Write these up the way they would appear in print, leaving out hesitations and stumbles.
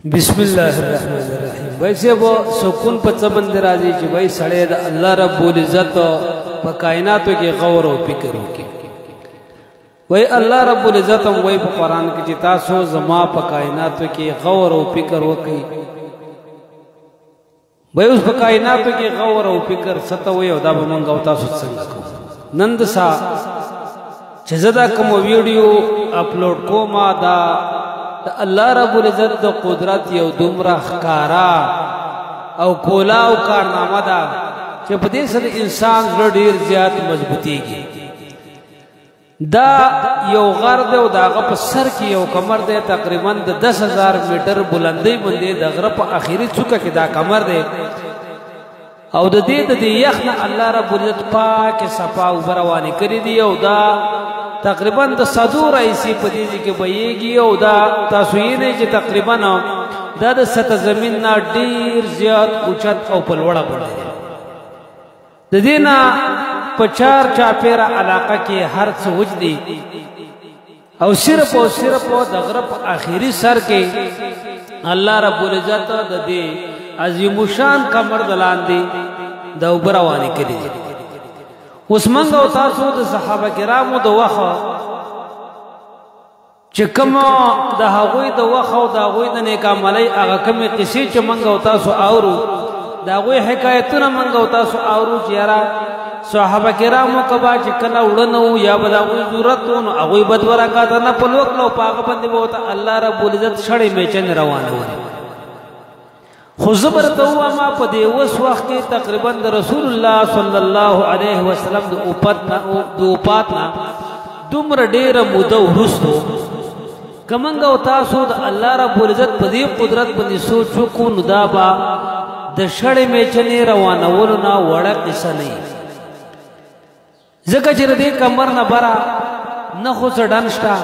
بسم الله الرحمن الرحیم. ویسے وہ سکون په څه باندې راځي چې وای سړی د الله رب العزت په کائناتو کې غور او فکر وکړي. وای الله رب العزت وای په قران کې چې تاسو زما په کائناتو کې غور او فکر وکړي. وای اوس په کائناتو کې غور او فکر ستوي او دا به مونږ او تاسو څنګه کوو. نن د سا چې زدا کوم ویډیو اپلوډ کوم دا الله رب العزت د قدرت یو دومره ښکارا او کولا او کارنامه ده چې په دې سره انسان زړه ډیر زیات مضبوطیږي. دا یو غر دی او د هغه په سر کې یو کمر دی تقریبا د 10,000 میټر بلندۍ باندې د غره په آخري څوکه کې دا کمر دی او د دې یخ نه الله رب العزت پاک صفا او رواني کړی دی او دا تقریبا د صدور ایسی پدیدی کې بهيږي او دا تاسو یې نه چې تقریبا دا د سطح زمين نه ډیر زیات اوچت او پلوړه باندې د دینه په چار چاپیره علاقه کې هر څه وجدي او صرف د غرب اخیری سر کې الله رب العزت د دې عظیم شان کمر دلاندې د وبروانی کړي. اوس منګ او تاسو د صحابه کرامو د وخه چې کوم د هغوی د وخه او د هغوی د نیک عملي هغه کومې قصې چې منګ او تاسو اورو د هغوی حکایتونه منګ او تاسو اورو چې یاره صحابه کرامو کبا چې کله وړنو یا به د هغوی ضرورت نو هغوی بد ورکاته نه په لوکلو په هغه باندې به ورته الله رب العزت شړې میچن روانه وي. خو زبر ته واما په دې وس وخت کې تقریبا د رسول الله صلی الله علیه وسلم د اوپاتنا دومره ډیره موده ورستو کمنګ او تاسو د الله رب العزت په دې قدرت باندې سوچو کو نو دا با د شړې میچنې روانولو نه وړه قصه نه ځکه چې دې کمر نه برا نه خو څه ډنشتا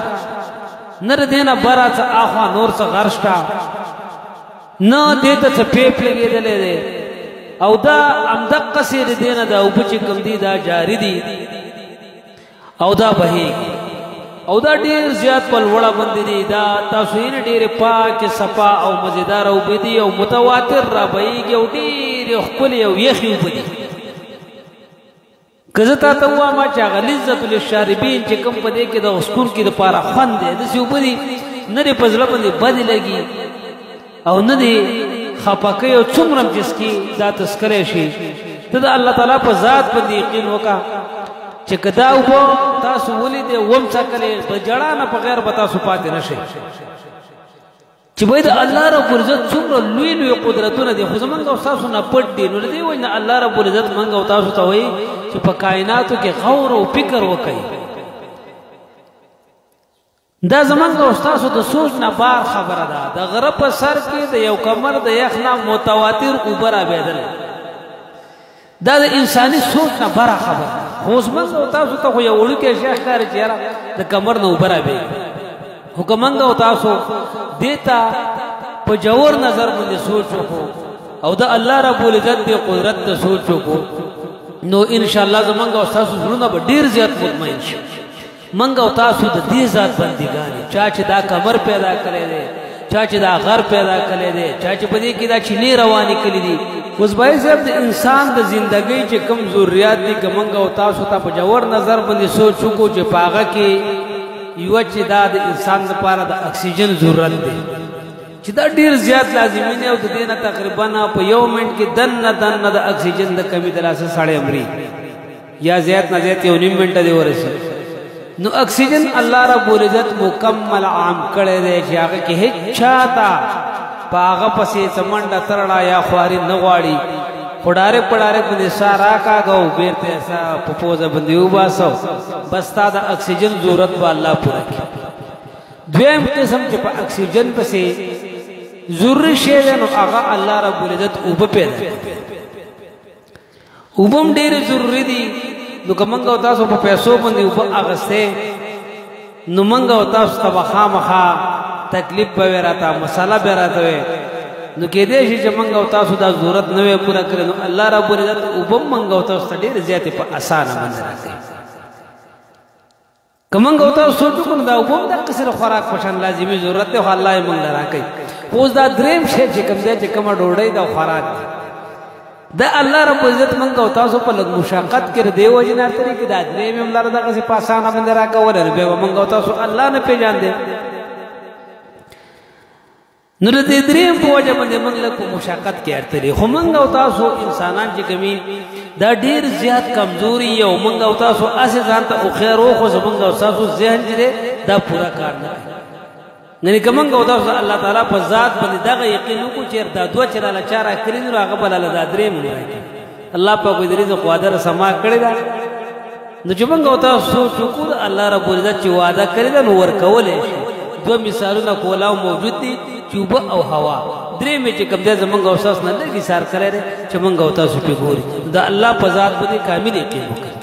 نه دې نه برا څه اخوا نور څه غرشتا نه دیتا څه پیپ لګېدلې دی او دا همدقه سې د دې نه دا اوبه چې کوم دي دا جاري دي او دا بهېږي او دا ډېر زیات په لوړه باندې دي. دا تاسو یې ډېرې پاکې صفا او مزېداره اوبه دي او متواتر را بهېږي او ډېرې ښکلې او یخې اوبه دي. که زه تاته ووایم چې هغه لذت للشاربین چې کوم په دې کې د څښونکي دپاره خوند دی داسې اوبه دي نه دې په زړه باندې بدې لګي او نه دی خپکه او څومره جسکی دا تذکرې شي. ته د الله تعالی په ذات باندې یقین وکړه چې کدا وبو تاسو ولید وم څکلې د جړا نه په غیر به تاسو پاتې نشئ چې وای د الله رب العزت څومره لوی لوی قدرتونه دي خو زمونږ او تاسو نه پټ دي. نو دې وای نه الله رب العزت مونږ او تاسو ته وای چې په کائناتو کې غور او فکر وکړي. دا زمانګه استادو د سوچ نه بار خبره ده. د غره په سر کې د یو کمر د یخ نه متواتر اوبر ابیدل دا د انساني سوچ نه بار خبره. خو زمانګه تاسو ته یو وړو کې شیخ کار چیرې د کمر نه اوبر ابي حکمنګه تاسو دیتا په جوور نظر باندې سوچ وکړو او د الله رب العزت د قدرت ته سوچ وکړو نو ان شاء الله زمانګه تاسو زړونه به ډیر زیات مطمئن شي. منګ او تاسو د دې ذات بندګانی چا چې دا کمر پیدا کړی دی چا چې دا غر پیدا کړی دی چا چې په دې کې دا چینه رواني کړی دي. اوس به صاحب د انسان د ژوندۍ چې کم ضرورت دي کومنګ او تاسو ته په جوړ نظر باندې سوچ وکړو چې پاغه کې یو چې دا د انسان لپاره د اکسیجن ضرورت دی چې دا ډیر زیات لازمي نه او د دې نه تقریبا په یو منټ کې دنه د اکسیجن د کمی د لاسه ساړې امري یا زیات نه زیات یو نیم منټه دی ورسي. نو اکسیجن الله رب العزت مکمل عام کړی دی چې هغه کې هیڅ چاته په هغه پسې سمنډه ترړه یا خواري نه غواړي. خډاره پډاره باندې سارا کاغو بیرته سا په پوزه باندې وباسو بس تا د اکسیجن ضرورت به الله پوره کړي. دویم قسم چې په اکسیجن پسې ضروري شی دی نو هغه الله رب العزت اوبه پیدا اوبم ډېر ضروري دي. نو کومنګ او تاسو په پیسو باندې او اغسته نو منګ او تاسو ته خامخا تکلیف به راته مساله به راته نو کې دې چې منګ او تاسو دا ضرورت نه وي پورا کړو الله رب العزت او بم منګ او تاسو ډېر زیات په اسانه باندې راځي. کومنګ او تاسو ټول دا او بم د قصر خوراک پشان لازمي ضرورت ته الله یې منګ راکړي. اوس دا دریم شی چې کوم دی چې کومه ډوډۍ دا خوراک دی دا الله رب عزت منګه او تاسو په لږ مشقت کې دی وجه نه ترې کې دا دریم هم لاره دغه څه پاسانه باندې راکول به منګه او تاسو الله نه پیژاندې نو دې دریم په وجه باندې موږ له مشقت کې ارتلې خو موږ او تاسو انسانان چې کمی دا ډیر زیات کمزوري او موږ او تاسو اسې ځان ته او خیر او خو موږ او تاسو ذهن دې دا پورا کار نه نه کوم او تاسو الله تعالی په ذات باندې دا یقین کو چې دا دوه چراله چاره کړی نو هغه بل له دریم الله په کوئی دې قادر سما کړی دا نو چې موږ او تاسو شکر الله رب عزت چې وعده کړی دا نو ورکولې دو مثالونه کولاو موجود دي چوبه او هوا درې مې چې کوم دې زمونږ او تاسو نه لګي سار کړی چې موږ او تاسو په ګوري دا الله په ذات باندې کامل یقین وکړي